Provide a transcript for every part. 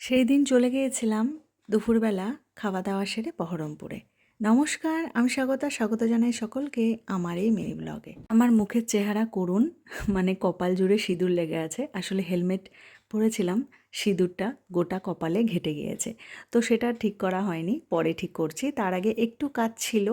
সেই দিন চলে গিয়েছিলাম দুপুরবেলা খাওয়া দাওয়া সেরে বহরমপুরে। নমস্কার, আমি স্বাগত জানাই সকলকে আমার এই মিনি ব্লগে। আমার মুখের চেহারা করুণ, মানে কপাল জুড়ে সিঁদুর লেগে আছে। আসলে হেলমেট পরেছিলাম, সিঁদুরটা গোটা কপালে ঘেঁটে গিয়েছে। তো সেটা ঠিক করা হয়নি, পরে ঠিক করছি। তার আগে একটু কাজ ছিল,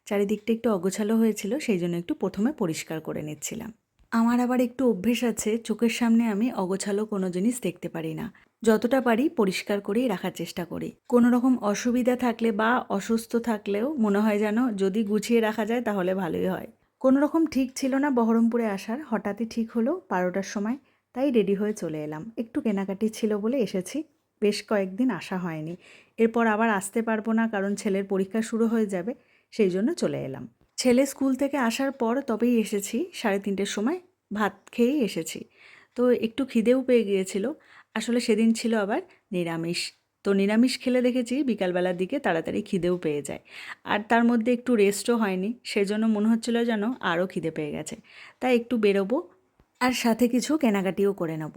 চারিদিকটা একটু অগোছালো হয়েছিল, সেই জন্য একটু প্রথমে পরিষ্কার করে নিচ্ছিলাম। আমার আবার একটু অভ্যেস আছে, চোখের সামনে আমি অগোছালো কোনো জিনিস দেখতে পারি না। যতটা পারি পরিষ্কার করেই রাখার চেষ্টা করি। কোনো রকম অসুবিধা থাকলে বা অসুস্থ থাকলেও মনে হয় যেন যদি গুছিয়ে রাখা যায় তাহলে ভালোই হয়। কোনো রকম ঠিক ছিল না বহরমপুরে আসার, হঠাৎই ঠিক হলো 12টার সময়। তাই রেডি হয়ে চলে এলাম। একটু কেনাকাটি ছিল বলে এসেছি, বেশ কয়েকদিন আসা হয়নি। এরপর আবার আসতে পারবো না, কারণ ছেলের পরীক্ষা শুরু হয়ে যাবে, সেই জন্য চলে এলাম। ছেলে স্কুল থেকে আসার পর তবেই এসেছি, 3:30টার সময় ভাত খেয়েই এসেছি। তো একটু খিদেও পেয়ে গিয়েছিল। আসলে সেদিন ছিল আবার নিরামিষ। তো নিরামিষ খেলে দেখেছি বিকালবেলার দিকে তাড়াতাড়ি খিদেও পেয়ে যায়। আর তার মধ্যে একটু রেস্টও হয়নি, সেজন্য মনে হচ্ছিল যেন আরও খিদে পেয়ে গেছে। তাই একটু বেরোবো, আর সাথে কিছু কেনাকাটিও করে নেব।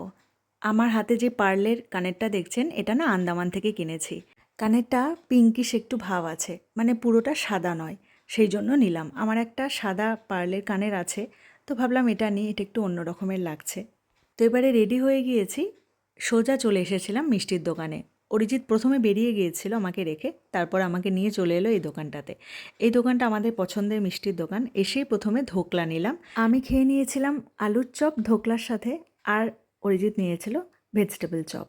আমার হাতে যে পার্লের কানেরটা দেখছেন, এটা না আন্দামান থেকে কিনেছি। কানেরটা পিঙ্কিশ একটু ভাব আছে, মানে পুরোটা সাদা নয়, সেই জন্য নিলাম। আমার একটা সাদা পার্লের কানের আছে, তো ভাবলাম এটা নিই, এটা একটু অন্য রকমের লাগছে। তো এবারে রেডি হয়ে গিয়েছি, সোজা চলে এসেছিলাম মিষ্টির দোকানে। অরিজিৎ প্রথমে বেরিয়ে গিয়েছিল আমাকে রেখে, তারপর আমাকে নিয়ে চলে এলো এই দোকানটাতে। এই দোকানটা আমাদের পছন্দের মিষ্টির দোকান। এসেই প্রথমে ধোকলা নিলাম। আমি খেয়ে নিয়েছিলাম আলুর চপ ধোকলার সাথে, আর অরিজিৎ নিয়েছিল ভেজিটেবল চপ।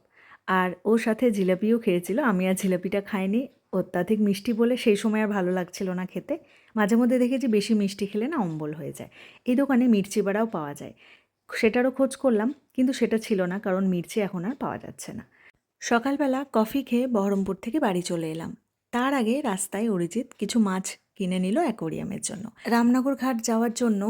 আর ওর সাথে জিলাপিও খেয়েছিল। আমি আর জিলাপিটা খাইনি, অত্যাধিক মিষ্টি বলে সেই সময় আর ভালো লাগছিল না খেতে। মাঝে মধ্যে দেখেছি বেশি মিষ্টি খেলে না অম্বল হয়ে যায়। এই দোকানে মির্চি বড়াও পাওয়া যায়, সেটারও খোঁজ করলাম, কিন্তু সেটা ছিল না, কারণ মির্চি এখন আর পাওয়া যাচ্ছে না। সকালবেলা কফি খেয়ে বহরমপুর থেকে বাড়ি চলে এলাম। তার আগে রাস্তায় অরিজিৎ কিছু মাছ কিনে নিল অ্যাকোরিয়ামের জন্য। রামনগর ঘাট যাওয়ার জন্য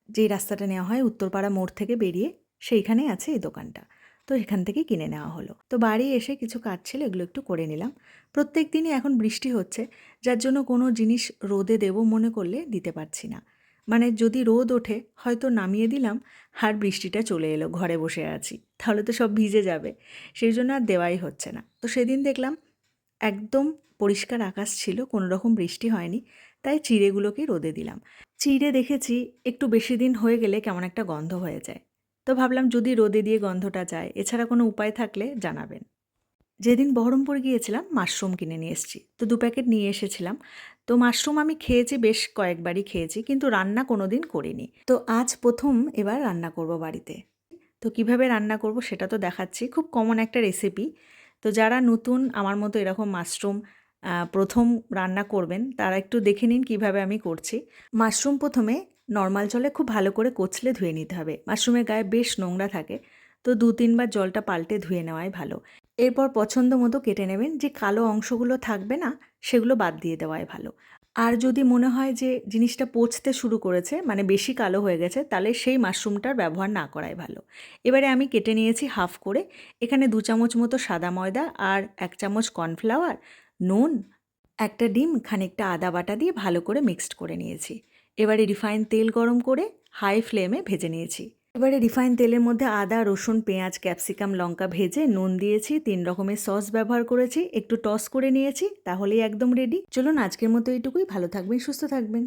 যেই রাস্তাটা নেওয়া হয় উত্তরপাড়া মোড় থেকে বেরিয়ে, সেইখানেই আছে এই দোকানটা। তো এখান থেকে কিনে নেওয়া হলো। তো বাড়ি এসে কিছু কাজ ছিল, এগুলো একটু করে নিলাম। প্রত্যেক দিনই এখন বৃষ্টি হচ্ছে, যার জন্য কোনো জিনিস রোদে দেবো মনে করলে দিতে পারছি না। মানে যদি রোদ ওঠে হয়তো নামিয়ে দিলাম, আর বৃষ্টিটা চলে এলো, ঘরে বসে আছি, তাহলে তো সব ভিজে যাবে। সেই জন্য আর দেওয়াই হচ্ছে না। তো সেদিন দেখলাম একদম পরিষ্কার আকাশ ছিল, কোনো রকম বৃষ্টি হয়নি, তাই চিড়েগুলোকে রোদে দিলাম। চিড়ে দেখেছি একটু বেশি দিন হয়ে গেলে কেমন একটা গন্ধ হয়ে যায়। তো ভাবলাম যদি রোদে দিয়ে গন্ধটা যায়, এছাড়া কোনো উপায় থাকলে জানাবেন। যেদিন বহরমপুর গিয়েছিলাম মাশরুম কিনে নিয়ে এসেছি, তো 2 প্যাকেট নিয়ে এসেছিলাম। তো মাশরুম আমি খেয়েছি, বেশ কয়েকবারই খেয়েছি, কিন্তু রান্না কোনো দিন করিনি। তো আজ প্রথম এবার রান্না করব বাড়িতে। তো কিভাবে রান্না করব সেটা তো দেখাচ্ছি, খুব কমন একটা রেসিপি। তো যারা নতুন আমার মতো এরকম মাশরুম প্রথম রান্না করবেন, তারা একটু দেখে নিন কিভাবে আমি করছি। মাশরুম প্রথমে নর্মাল জলে খুব ভালো করে কচলে ধুয়ে নিতে হবে। মাশরুমের গায়ে বেশ নোংরা থাকে, তো 2-3 বার জলটা পাল্টে ধুয়ে নেওয়াই ভালো। এরপর পছন্দ মতো কেটে নেবেন, যে কালো অংশগুলো থাকবে না সেগুলো বাদ দিয়ে দেওয়াই ভালো। আর যদি মনে হয় যে জিনিসটা পচতে শুরু করেছে, মানে বেশি কালো হয়ে গেছে, তাহলে সেই মাশরুমটার ব্যবহার না করাই ভালো। এবারে আমি কেটে নিয়েছি হাফ করে। এখানে 2 চামচ মতো সাদা ময়দা আর 1 চামচ কর্নফ্লাওয়ার, নুন, একটা ডিম, খানিকটা আদা বাটা দিয়ে ভালো করে মিক্সড করে নিয়েছি। এবারে রিফাইন তেল গরম করে হাই ফ্লেমে ভেজে নিয়েছি। এবারে রিফাইন তেলের মধ্যে আদা, রসুন, পেঁয়াজ, ক্যাপসিকাম, লঙ্কা ভেজে নুন দিয়েছি, 3 রকমের সস ব্যবহার করেছি, একটু টস করে নিয়েছি, তাহলেই একদম রেডি। চলুন আজকের মতো এইটুকুই। ভালো থাকবেন, সুস্থ থাকবেন।